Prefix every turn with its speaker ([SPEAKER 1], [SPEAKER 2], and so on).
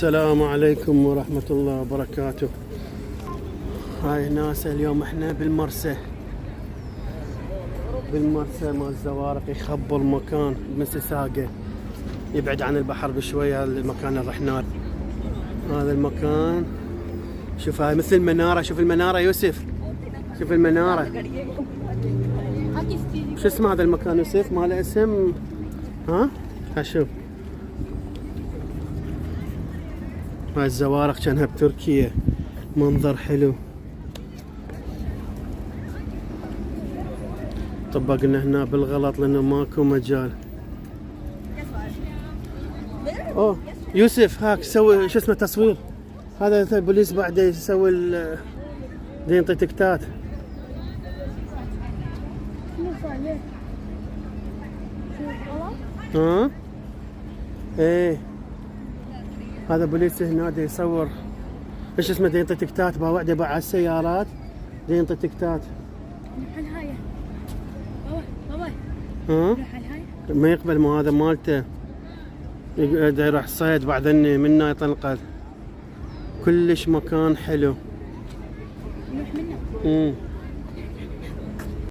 [SPEAKER 1] السلام عليكم ورحمة الله وبركاته. هاي ناس اليوم احنا بالمرسى مال الزوارق، يخبوا المكان مسيساقا، يبعد عن البحر بشوية. هذا المكان اللي رحنا له، هذا المكان. شوف هاي مثل المنارة، شوف المنارة يوسف، شوف المنارة. شو اسمه هذا المكان يوسف؟ ما له اسم. ها اشوف هاي الزوارق كانها بتركيا، منظر حلو. طبقنا هنا بالغلط لانه ماكو مجال. اوه يوسف هاك سوي شو اسمه تصوير. هذا البوليس بعد يسوي ينطي تكتات. ها ايه هذا بوليس هنا دا يصور ايش اسمه، دا ينطي تكتات. باوعده باع على السيارات، دا ينطي تكتات. ها ما يقبل، ما هذا مالته، دا يروح صيد بعدين منا يطنقل. كلش مكان حلو.